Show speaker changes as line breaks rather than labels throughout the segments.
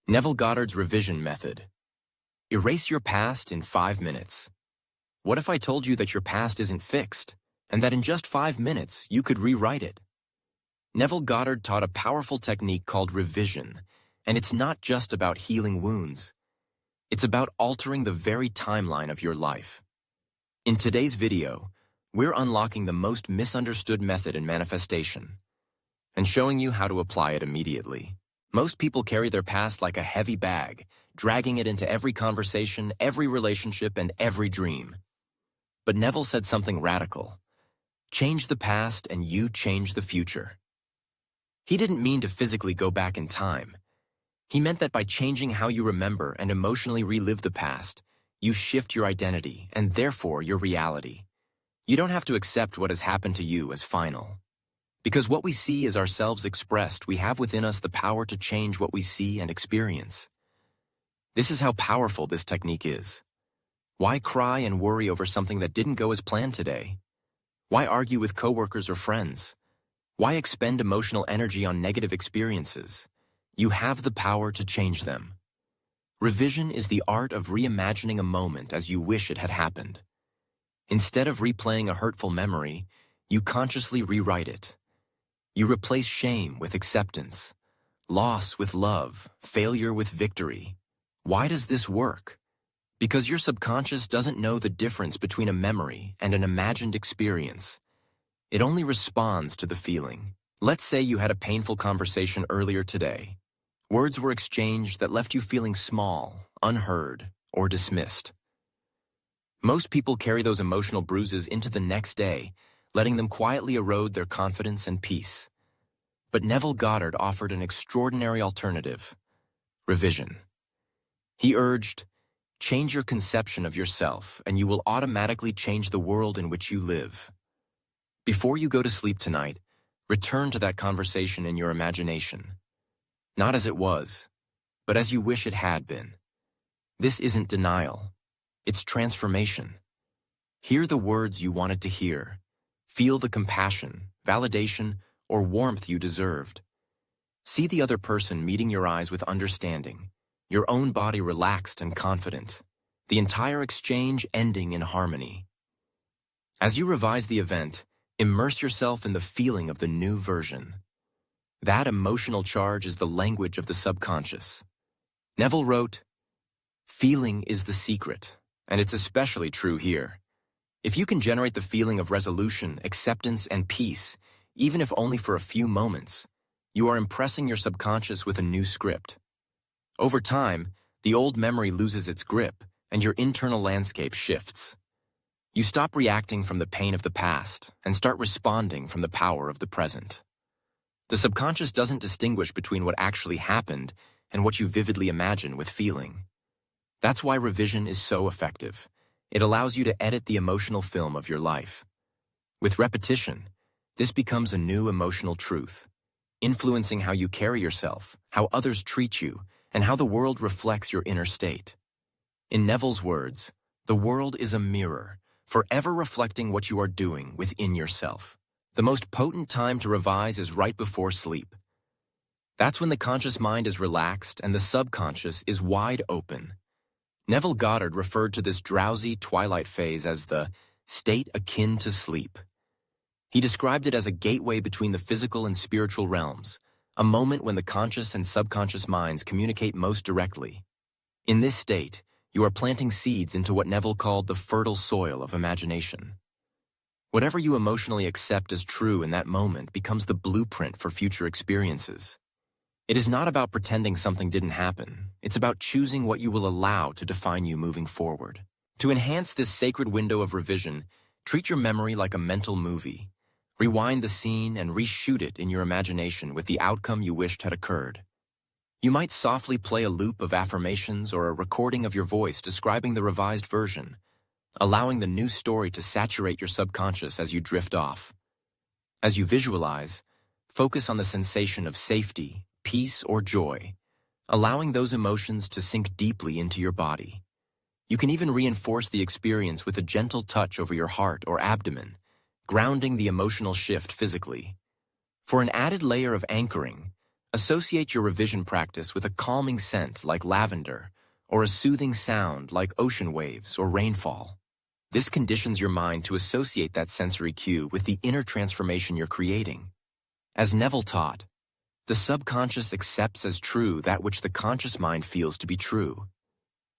Neville Goddard's revision method. Erase your past in 5 minutes. What if I told you that your past isn't fixed, and that in just 5 minutes you could rewrite it? Neville Goddard taught a powerful technique called revision, and it's not just about healing wounds. It's about altering the very timeline of your life. In today's video, we're unlocking the most misunderstood method in manifestation and showing you how to apply it immediately. Most people carry their past like a heavy bag, dragging it into every conversation, every relationship, and every dream. But Neville said something radical. Change the past and you change the future. He didn't mean to physically go back in time. He meant that by changing how you remember and emotionally relive the past, you shift your identity and therefore your reality. You don't have to accept what has happened to you as final. Because what we see is ourselves expressed, we have within us the power to change what we see and experience. This is how powerful this technique is. Why cry and worry over something that didn't go as planned today? Why argue with coworkers or friends? Why expend emotional energy on negative experiences? You have the power to change them. Revision is the art of reimagining a moment as you wish it had happened. Instead of replaying a hurtful memory, you consciously rewrite it. You replace shame with acceptance, loss with love, failure with victory. Why does this work? Because your subconscious doesn't know the difference between a memory and an imagined experience. It only responds to the feeling. Let's say you had a painful conversation earlier today. Words were exchanged that left you feeling small, unheard, or dismissed. Most people carry those emotional bruises into the next day, letting them quietly erode their confidence and peace. But Neville Goddard offered an extraordinary alternative: revision. He urged, change your conception of yourself, and you will automatically change the world in which you live. Before you go to sleep tonight, return to that conversation in your imagination. Not as it was, but as you wish it had been. This isn't denial. It's transformation. Hear the words you wanted to hear. Feel the compassion, validation, or warmth you deserved. See the other person meeting your eyes with understanding, your own body relaxed and confident, the entire exchange ending in harmony. As you revise the event, immerse yourself in the feeling of the new version. That emotional charge is the language of the subconscious. Neville wrote, "Feeling is the secret, and it's especially true here. If you can generate the feeling of resolution, acceptance, and peace, even if only for a few moments, you are impressing your subconscious with a new script. Over time, the old memory loses its grip, and your internal landscape shifts. You stop reacting from the pain of the past and start responding from the power of the present. The subconscious doesn't distinguish between what actually happened and what you vividly imagine with feeling. That's why revision is so effective. It allows you to edit the emotional film of your life. With repetition, this becomes a new emotional truth, influencing how you carry yourself, how others treat you, and how the world reflects your inner state. In Neville's words, the world is a mirror, forever reflecting what you are doing within yourself. The most potent time to revise is right before sleep. That's when the conscious mind is relaxed and the subconscious is wide open. Neville Goddard referred to this drowsy twilight phase as the state akin to sleep. He described it as a gateway between the physical and spiritual realms, a moment when the conscious and subconscious minds communicate most directly. In this state, you are planting seeds into what Neville called the fertile soil of imagination. Whatever you emotionally accept as true in that moment becomes the blueprint for future experiences. It is not about pretending something didn't happen. It's about choosing what you will allow to define you moving forward. To enhance this sacred window of revision, treat your memory like a mental movie. Rewind the scene and reshoot it in your imagination with the outcome you wished had occurred. You might softly play a loop of affirmations or a recording of your voice describing the revised version, allowing the new story to saturate your subconscious as you drift off. As you visualize, focus on the sensation of safety, peace, or joy, allowing those emotions to sink deeply into your body. You can even reinforce the experience with a gentle touch over your heart or abdomen, grounding the emotional shift physically. For an added layer of anchoring, Associate your revision practice with a calming scent like lavender or a soothing sound like ocean waves or rainfall. This conditions your mind to associate that sensory cue with the inner transformation you're creating. As Neville taught, the subconscious accepts as true that which the conscious mind feels to be true.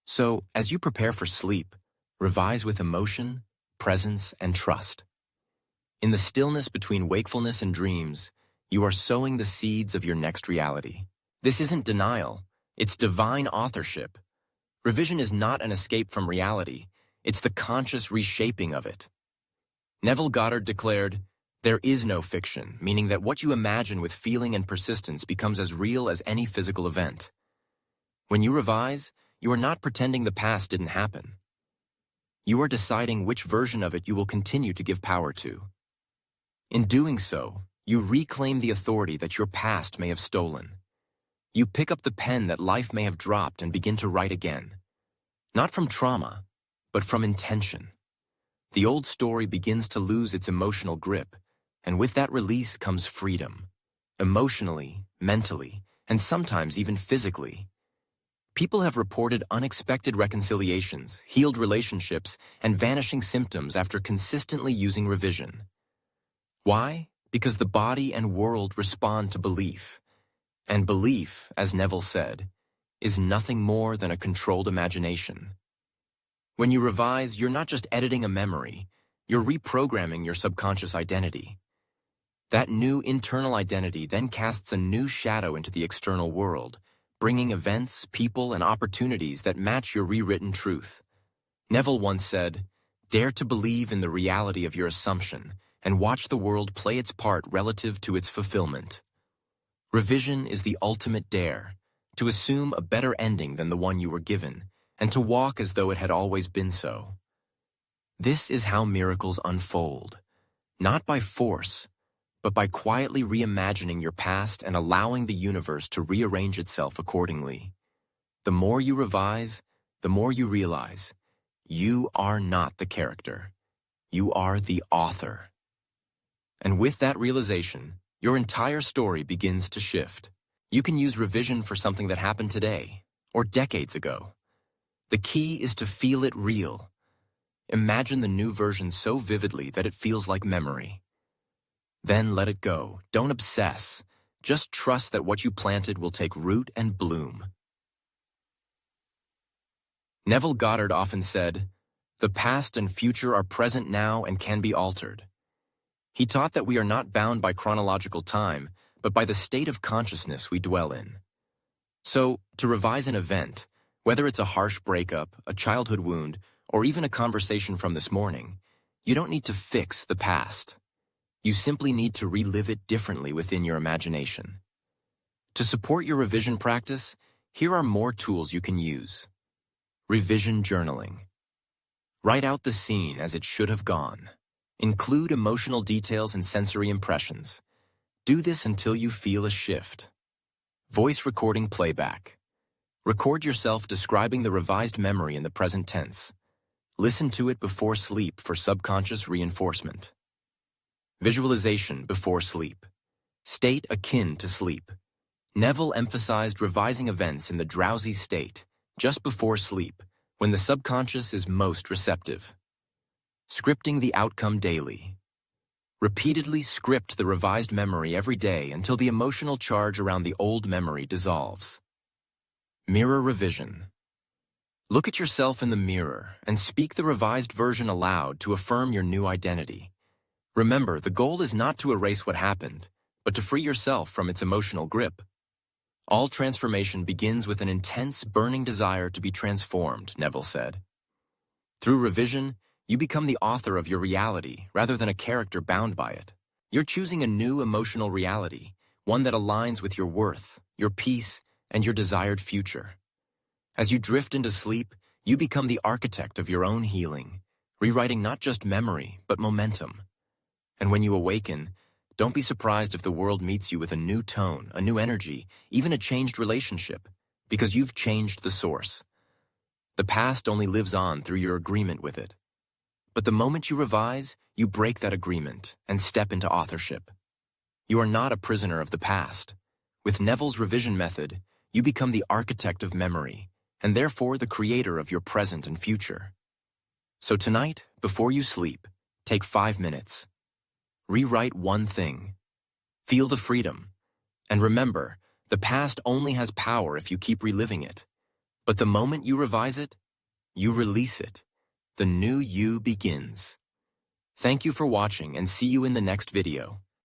So, as you prepare for sleep, revise with emotion, presence, and trust. In the stillness between wakefulness and dreams, you are sowing the seeds of your next reality. This isn't denial, it's divine authorship. Revision is not an escape from reality, it's the conscious reshaping of it. Neville Goddard declared, "There is no fiction," meaning that what you imagine with feeling and persistence becomes as real as any physical event. When you revise, you are not pretending the past didn't happen. You are deciding which version of it you will continue to give power to. In doing so, you reclaim the authority that your past may have stolen. You pick up the pen that life may have dropped and begin to write again. Not from trauma, but from intention. The old story begins to lose its emotional grip, and with that release comes freedom. Emotionally, mentally, and sometimes even physically. People have reported unexpected reconciliations, healed relationships, and vanishing symptoms after consistently using revision. Why? Because the body and world respond to belief. And belief, as Neville said, is nothing more than a controlled imagination. When you revise, you're not just editing a memory, you're reprogramming your subconscious identity. That new internal identity then casts a new shadow into the external world, bringing events, people, and opportunities that match your rewritten truth. Neville once said, "Dare to believe in the reality of your assumption, and watch the world play its part relative to its fulfillment." Revision is the ultimate dare, to assume a better ending than the one you were given, and to walk as though it had always been so. This is how miracles unfold, not by force, but by quietly reimagining your past and allowing the universe to rearrange itself accordingly. The more you revise, the more you realize, you are not the character. You are the author. And with that realization, your entire story begins to shift. You can use revision for something that happened today, or decades ago. The key is to feel it real. Imagine the new version so vividly that it feels like memory. Then let it go. Don't obsess. Just trust that what you planted will take root and bloom. Neville Goddard often said, "The past and future are present now and can be altered." He taught that we are not bound by chronological time, but by the state of consciousness we dwell in. So, to revise an event, whether it's a harsh breakup, a childhood wound, or even a conversation from this morning, you don't need to fix the past. You simply need to relive it differently within your imagination. To support your revision practice, here are more tools you can use. Revision journaling. Write out the scene as it should have gone. Include emotional details and sensory impressions. Do this until you feel a shift. Voice recording playback. Record yourself describing the revised memory in the present tense. Listen to it before sleep for subconscious reinforcement. Visualization before sleep. State akin to sleep. Neville emphasized revising events in the drowsy state, just before sleep, when the subconscious is most receptive. Scripting the outcome daily. Repeatedly script the revised memory every day until the emotional charge around the old memory dissolves. Mirror revision. Look at yourself in the mirror and speak the revised version aloud to affirm your new identity. Remember, the goal is not to erase what happened, but to free yourself from its emotional grip. All transformation begins with an intense, burning desire to be transformed, Neville said. Through revision, you become the author of your reality rather than a character bound by it. You're choosing a new emotional reality, one that aligns with your worth, your peace, and your desired future. As you drift into sleep, you become the architect of your own healing, rewriting not just memory, but momentum. And when you awaken, don't be surprised if the world meets you with a new tone, a new energy, even a changed relationship, because you've changed the source. The past only lives on through your agreement with it. But the moment you revise, you break that agreement and step into authorship. You are not a prisoner of the past. With Neville's revision method, you become the architect of memory, and therefore the creator of your present and future. So tonight, before you sleep, take 5 minutes. Rewrite one thing. Feel the freedom. And remember, the past only has power if you keep reliving it. But the moment you revise it, you release it. The new you begins. Thank you for watching and see you in the next video.